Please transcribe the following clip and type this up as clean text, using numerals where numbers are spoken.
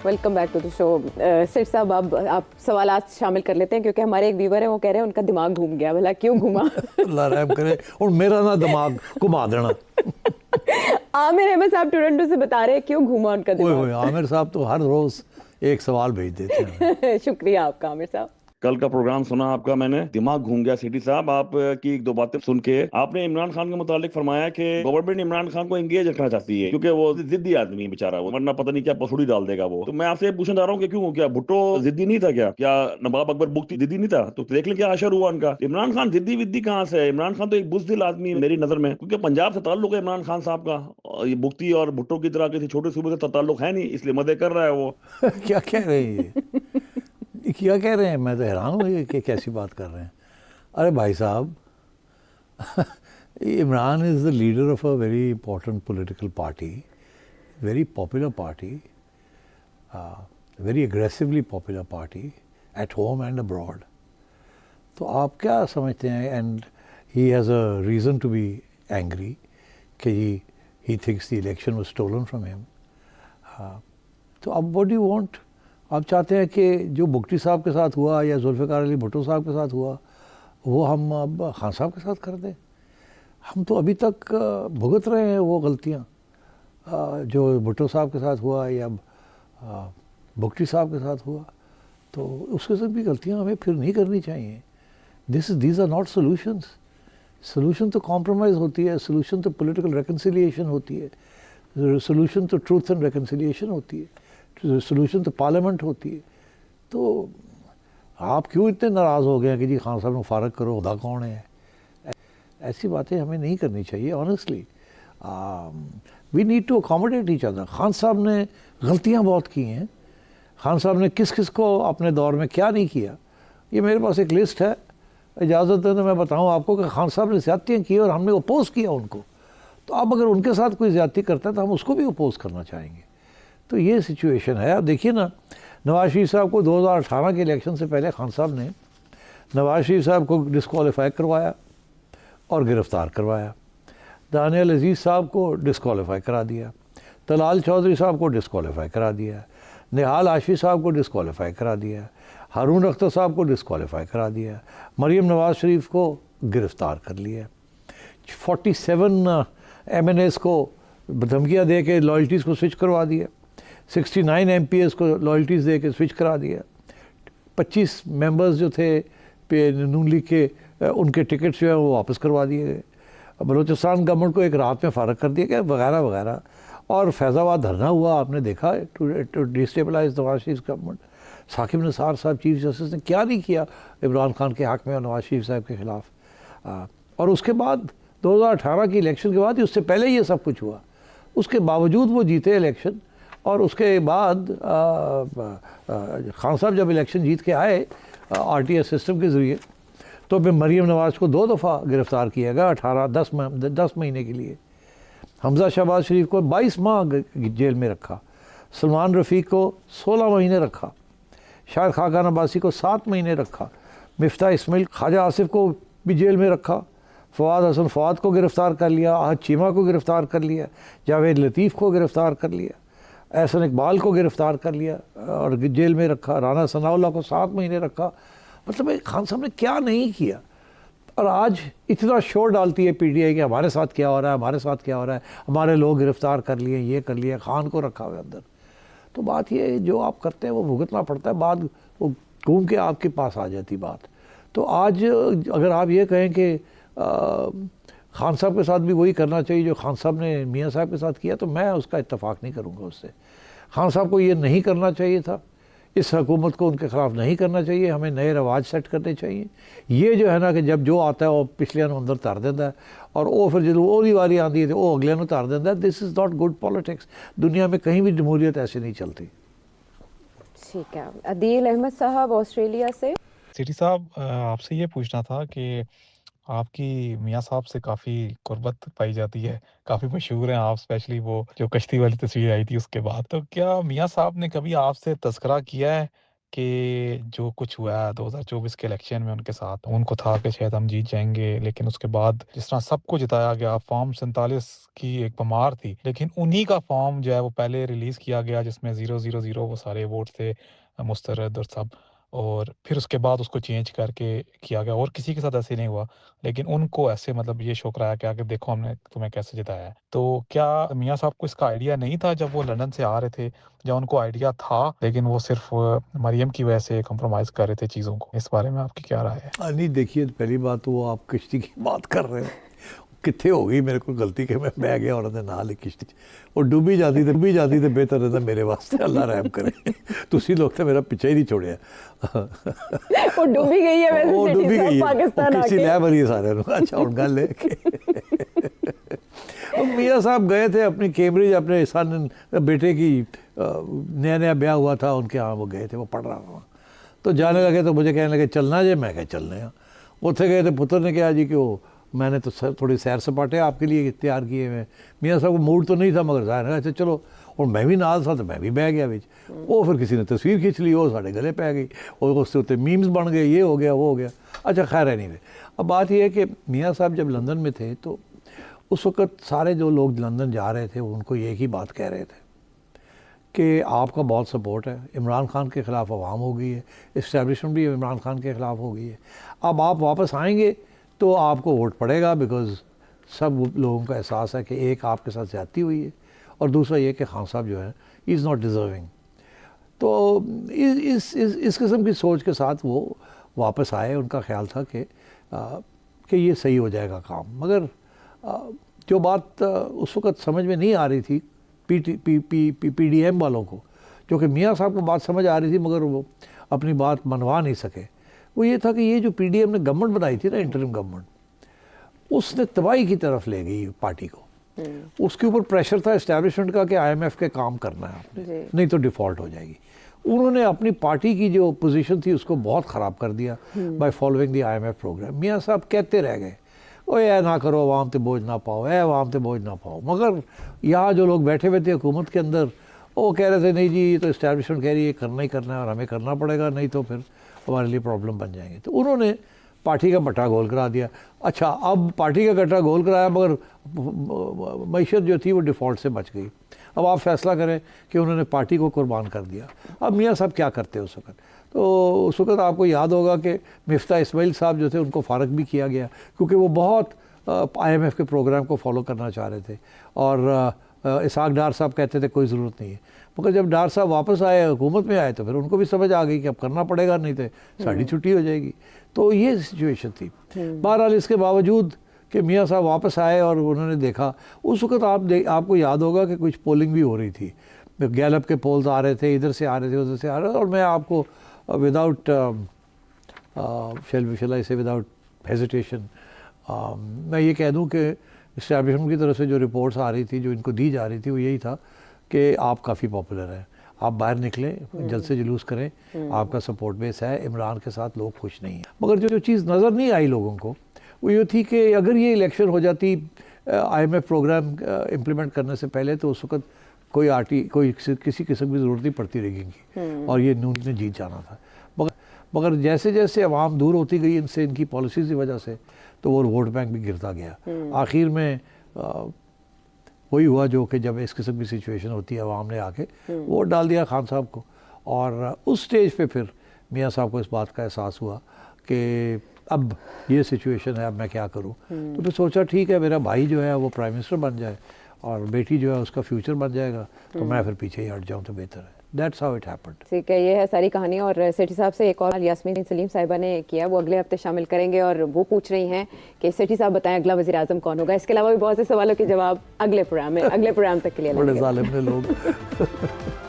Welcome back to the شو. سر صاحب اب آپ سوالات شامل کر لیتے ہیں کیونکہ ہمارے ایک ویور ہیں وہ کہہ رہے ہیں ان کا دماغ گھوم گیا. بھلا کیوں گھوما؟ اللہ رحم کرے اور میرا نا دماغ گھما دینا. عامر احمد صاحب ٹورنٹو سے بتا رہے ہیں کیوں گھوما ان کا دماغ. عامر صاحب تو ہر روز ایک سوال بھیج دیتے ہیں. شکریہ آپ کا عامر صاحب. کل کا پروگرام سنا آپ کا میں نے, دماغ گھوم گیا. سیٹی صاحب آپ کی ایک دو باتیں سن کے آپ نے عمران خان کے متعلق فرمایا کہ گورنمنٹ عمران خان کو انگیج رکھنا چاہتی ہے کیونکہ وہ ضدی آدمی بیچارہ, وہ ورنہ پتہ نہیں کیا پسوڑی ڈال دے گا وہ. تو میں آپ سے پوچھنا چاہ رہا ہوں کہ کیوں, کیا بھٹو ضدی نہیں تھا کیا نواب اکبر بگٹی ضدی نہیں تھا؟ تو دیکھ لیں کیا اشر ہوا ان کا. عمران خان ضدی ودی کہاں سے ہے؟ عمران خان تو ایک بزدل آدمی ہے میری نظر میں, کیونکہ پنجاب سے تعلق ہے عمران خان صاحب کا. یہ بگٹی اور بھٹو کی طرح کسی چھوٹے صوبے سے تعلق ہے نہیں, اس لیے مدد کر رہا ہے وہ. کیا کہہ رہے ہیں کیا کہہ رہے ہیں؟ میں تو حیران ہوں کہ کیسی بات کر رہے ہیں. ارے بھائی صاحب, Imran is the leader of a very important political party, very popular party, very aggressively popular party at home and abroad. تو آپ کیا سمجھتے ہیں؟ And he has a reason to be angry کہ he thinks the election was stolen from him. تو اب what do you want? آپ چاہتے ہیں کہ جو بگٹی صاحب کے ساتھ ہوا یا ذوالفقار علی بھٹو صاحب کے ساتھ ہوا وہ ہم اب خان صاحب کے ساتھ کر دیں؟ ہم تو ابھی تک بھگت رہے ہیں وہ غلطیاں جو بھٹو صاحب کے ساتھ ہوا یا بگٹی صاحب کے ساتھ ہوا. تو اس کے ساتھ بھی غلطیاں ہمیں پھر نہیں کرنی چاہیے. These are not solutions. Solution تو کمپرومائز ہوتی ہے, سولوشن تو پولیٹیکل ریکنسیلیشن ہوتی ہے, سولوشن تو ٹروتھ اینڈ ریکنسیلیشن ہوتی ہے, سولوشن تو پارلیمنٹ ہوتی ہے. تو آپ کیوں اتنے ناراض ہو گئے ہیں کہ جی خان صاحب نے فارغ کرو, خدا کون ہے؟ ایسی باتیں ہمیں نہیں کرنی چاہیے. Honestly we need to accommodate each other. Khan صاحب نے غلطیاں بہت کی ہیں. خان صاحب نے کس کس کو اپنے دور میں کیا نہیں کیا, یہ میرے پاس ایک لسٹ ہے. اجازت دیں تو میں بتاؤں آپ کو کہ خان صاحب نے زیادتیاں کی اور ہم نے اپوز کیا ان کو. تو اب اگر ان کے ساتھ کوئی زیادتی کرتا ہے تو ہم اس کو بھی اپوز کرنا چاہیں گے. تو یہ سچویشن ہے. اب دیکھیے نا, نواز شریف صاحب کو 2018 کے الیکشن سے پہلے خان صاحب نے نواز شریف صاحب کو ڈسکوالیفائی کروایا اور گرفتار کروایا. دانیال عزیز صاحب کو ڈسکوالیفائی کرا دیا, طلال چودھری صاحب کو ڈسکوالیفائی کرا دیا, نہال ہاشمی صاحب کو ڈسکوالیفائی کرا دیا, ہارون اختر صاحب کو ڈسکوالیفائی کرا دیا, مریم نواز شریف کو گرفتار کر لیا, 47 ایم این ایز کو دھمکیاں دے کے لائلٹیز کو سوئچ کروا دیا, 69 ایم پی ایس کو لائلٹیز دے کے سوئچ کرا دیا, 25 ممبرز جو تھے نون لیگ کے ان کے ٹکٹس جو ہیں وہ واپس کروا دیے گئے. بلوچستان گورنمنٹ کو ایک رات میں فارغ کر دیا گیا وغیرہ وغیرہ. اور فیض آباد دھرنا ہوا, آپ نے دیکھا, to destabilise Nawaz Sharif government. Saqib Nisar صاحب چیف جسٹس نے کیا نہیں کیا عمران خان کے حق میں اور نواز شریف صاحب کے خلاف. اور اس کے بعد 2018 کی الیکشن کے بعد, اس سے پہلے یہ سب کچھ ہوا, اس کے باوجود وہ جیتے الیکشن. اور اس کے بعد خان صاحب جب الیکشن جیت کے آئے آر ٹی ایس سسٹم کے ذریعے, تو پھر مریم نواز کو 2 دفعہ گرفتار کیا گیا 10 مہینے کے لیے. حمزہ شہباز شریف کو 22 ماہ جیل میں رکھا, سلمان رفیق کو 16 مہینے رکھا, شاہد خاقان عباسی کو 7 مہینے رکھا, مفتاح اسماعیل خواجہ آصف کو بھی جیل میں رکھا, فواد حسن فواد کو گرفتار کر لیا, احد چیمہ کو گرفتار کر لیا, جاوید لطیف کو گرفتار کر لیا, احسن اقبال کو گرفتار کر لیا اور جیل میں رکھا, رانا ثناء اللہ کو 7 مہینے رکھا. مطلب خان صاحب نے کیا نہیں کیا. اور آج اتنا شور ڈالتی ہے پی ٹی آئی کہ ہمارے ساتھ کیا ہو رہا ہے, ہمارے ساتھ کیا ہو رہا ہے, ہمارے لوگ گرفتار کر لیے, یہ کر لیا, خان کو رکھا ہوا اندر. تو بات یہ ہے جو آپ کرتے ہیں وہ بھگتنا پڑتا ہے, بعد وہ گھوم کے آپ کے پاس آ جاتی بات. تو آج اگر آپ یہ کہیں کہ خان صاحب کے ساتھ بھی وہی کرنا چاہیے جو خان صاحب نے میاں صاحب کے ساتھ کیا, تو میں اس کا اتفاق نہیں کروں گا اس سے. خان صاحب کو یہ نہیں کرنا چاہیے تھا, اس حکومت کو ان کے خلاف نہیں کرنا چاہیے. ہمیں نئے رواج سیٹ کرنے چاہیے. یہ جو ہے نا کہ جب جو آتا ہے وہ پچھلے نو اندر تار دیتا ہے اور وہ پھر جب وہی واری آتی ہے تو وہ اگلے نو تار دیتا ہے. دس از ناٹ گڈ پالیٹکس. دنیا میں کہیں بھی جمہوریت ایسے نہیں چلتی. ٹھیک ہے. عدیل احمد صاحب آسٹریلیا سے. سیٹی صاحب آپ سے یہ پوچھنا تھا کہ آپ کی میاں صاحب سے کافی قربت پائی جاتی ہے, کافی مشہور ہیں آپ, اسپیشلی وہ جو کشتی والی تصویر آئی تھی اس کے بعد. تو کیا میاں صاحب نے کبھی آپ سے تذکرہ کیا ہے کہ جو کچھ ہوا ہے 2024 کے الیکشن میں ان کے ساتھ، ان کو تھا کہ شاید ہم جیت جائیں گے، لیکن اس کے بعد جس طرح سب کو جتایا گیا، فارم 47 کی ایک بمار تھی، لیکن انہی کا فارم جو ہے وہ پہلے ریلیز کیا گیا جس میں 000 وہ سارے ووٹ تھے، مسترد اور سب، اور پھر اس کے بعد اس کو چینج کر کے کیا گیا، اور کسی کے ساتھ ایسے نہیں ہوا، لیکن ان کو ایسے مطلب یہ شو کرایا گیا کہ دیکھو ہم نے تمہیں کیسے جتایا ہے۔ تو کیا میاں صاحب کو اس کا آئیڈیا نہیں تھا جب وہ لندن سے آ رہے تھے، یا ان کو آئیڈیا تھا لیکن وہ صرف مریم کی وجہ سے کمپرومائز کر رہے تھے چیزوں کو؟ اس بارے میں آپ کی کیا رائے ہے؟ نہیں دیکھیے، پہلی بات تو وہ آپ کشتی کی بات کر رہے ہیں، کتنے ہو گئی میرے کو غلطی کہ میں بہ گیا اور نہ لی کشتی، اور ڈوبی جاتی تھی بہتر رہتا میرے واسطے، اللہ رحم کرے، تسی لوگ تو میرا پیچھے ہی نہیں چھوڑیا۔ وہ ڈوبی گئی ہے ویسے، وہ ڈوبی گئی ہے، پاکستان کسی لے بری ہے سارے لوگ۔ اچھا ہوں گل ہے کہ میاں صاحب گئے تھے اپنی کیمبرج، اپنے سن بیٹے کی نیا بیاہ ہوا تھا ان کے ہاں، وہ گئے تھے، وہ پڑھ رہا تھا، تو جانے لگے تو مجھے کہنے لگے چلنا جی، میں کہا چلنے ہیں۔ اتنے گئے تھے، پتر نے کہا جی کہ وہ میں نے تو تھوڑی سیر سپاٹے آپ کے لیے تیار کیے ہوئے۔ میاں صاحب کو موڈ تو نہیں تھا، مگر ظاہر ہے چلو، اور میں بھی نال تھا تو میں بھی بہ گیا بچ۔ وہ پھر کسی نے تصویر کھینچ لی، وہ ساڑھے گلے پہ گئی، اور اس سے اتنے میمز بن گئے، یہ ہو گیا وہ ہو گیا۔ اچھا خیر ہے، نہیں رہے۔ اب بات یہ ہے کہ میاں صاحب جب لندن میں تھے تو اس وقت سارے جو لوگ لندن جا رہے تھے وہ ان کو ایک ہی بات کہہ رہے تھے کہ آپ کا بہت سپورٹ ہے، عمران خان کے خلاف عوام ہو گئی ہے، اسٹیبلشمنٹ بھی عمران خان کے خلاف ہو گئی ہے، اب آپ واپس آئیں گے تو آپ کو ووٹ پڑے گا، بیکاز سب لوگوں کا احساس ہے کہ ایک آپ کے ساتھ زیادتی ہوئی ہے، اور دوسرا یہ کہ خان صاحب جو ہے ہی از ناٹ ڈیزرونگ۔ تو اس قسم کی سوچ کے ساتھ وہ واپس آئے، ان کا خیال تھا کہ یہ صحیح ہو جائے گا کام۔ مگر جو بات اس وقت سمجھ میں نہیں آ رہی تھی پی ڈی ایم والوں کو، جو کہ میاں صاحب کو بات سمجھ آ رہی تھی مگر وہ اپنی بات منوا نہیں سکے، وہ یہ تھا کہ یہ جو پی ڈی ایم نے گورنمنٹ بنائی تھی نا، انٹرم گورنمنٹ، اس نے تباہی کی طرف لے گئی پارٹی کو۔ اس کے اوپر پریشر تھا اسٹیبلشمنٹ کا کہ آئی ایم ایف کے کام کرنا ہے آپ نے، نہیں تو ڈیفالٹ ہو جائے گی۔ انہوں نے اپنی پارٹی کی جو پوزیشن تھی اس کو بہت خراب کر دیا by following the I M F programme. Mian صاحب کہتے رہ گئے، اوے اے نہ کرو، عوام تے بوجھ نہ پاؤ، اے عوام تے بوجھ نہ پاؤ، مگر یہاں جو لوگ بیٹھے ہوئے تھے حکومت کے اندر، وہ کہہ رہے تھے نہیں جی یہ تو اسٹیبلشمنٹ کہہ رہی ہے کرنا ہی کرنا ہے، اور ہمیں کرنا پڑے گا، نہیں تو پھر ہمارے لیے پرابلم بن جائیں گے۔ تو انہوں نے پارٹی کا بٹا گول کرا دیا۔ اچھا اب پارٹی کا گٹا گول کرایا، مگر معیشت جو تھی وہ ڈیفالٹ سے بچ گئی۔ اب آپ فیصلہ کریں کہ انہوں نے پارٹی کو قربان کر دیا۔ اب میاں صاحب کیا کرتے اس وقت؟ تو اس وقت آپ کو یاد ہوگا کہ مفتاح اسماعیل صاحب جو تھے ان کو فارغ بھی کیا گیا، کیونکہ وہ بہت آئی ایم ایف کے پروگرام کو فالو کرنا چاہ رہے تھے، اور اسحاق ڈار صاحب کہتے تھے کوئی ضرورت نہیں ہے، مگر جب ڈار صاحب واپس آئے، حکومت میں آئے، تو پھر ان کو بھی سمجھ آ گئی کہ اب کرنا پڑے گا، نہیں تو ساڑھی چھٹی ہو جائے گی۔ تو یہ سچویشن تھی۔ بہرحال اس کے باوجود کہ میاں صاحب واپس آئے اور انہوں نے دیکھا، اس وقت آپ کو یاد ہوگا کہ کچھ پولنگ بھی ہو رہی تھی، گیلپ کے پولز آ رہے تھے، ادھر سے آ رہے تھے ادھر سے آ رہے تھے، اور میں آپ کو وداؤٹ شیل آئی سے وداؤٹ ہیزیٹیشن میں یہ کہہ دوں کہ اسٹیبلشمنٹ کی طرف سے جو رپورٹس آ رہی تھی، جو ان کو دی جا رہی تھی، وہ یہی تھا کہ آپ کافی پاپولر ہیں، آپ باہر نکلیں، جلد سے جلوس کریں، آپ کا سپورٹ بیس ہے، عمران کے ساتھ لوگ خوش نہیں ہیں۔ مگر جو چیز نظر نہیں آئی لوگوں کو وہ یہ تھی کہ اگر یہ الیکشن ہو جاتی I M F programme implement کرنے سے پہلے، تو اس وقت کوئی کسی قسم کی ضرورت نہیں پڑتی رہی گی، اور یہ نون نے جیت جانا تھا۔ مگر جیسے جیسے عوام دور ہوتی گئی ان سے، ان کی پالیسیز کی وجہ سے، تو وہ ووٹ بینک بھی گرتا گیا۔ آخر میں وہی ہوا جو کہ جب اس قسم کی سچویشن ہوتی ہے، عوام نے آ کے ووٹ ڈال دیا خان صاحب کو، اور اس سٹیج پہ پھر میاں صاحب کو اس بات کا احساس ہوا کہ اب یہ سچویشن ہے، اب میں کیا کروں؟ تو پھر سوچا ٹھیک ہے، میرا بھائی جو ہے وہ پرائم منسٹر بن جائے اور بیٹی جو ہے اس کا فیوچر بن جائے گا، تو میں پھر پیچھے ہی ہٹ جاؤں تو بہتر ہے۔ That's how it happened۔ ٹھیک ہے، یہ ہے ساری کہانی۔ اور سیٹھی صاحب سے ایک اور یاسمین سلیم صاحبہ نے کیا، وہ اگلے ہفتے شامل کریں گے، اور وہ پوچھ رہی ہیں کہ سیٹھی صاحب بتائیں اگلا وزیر اعظم کون ہوگا۔ اس کے علاوہ بھی بہت سے سوالوں کے جواب اگلے پروگرام تک کے لیے بڑے ظالم نے لوگ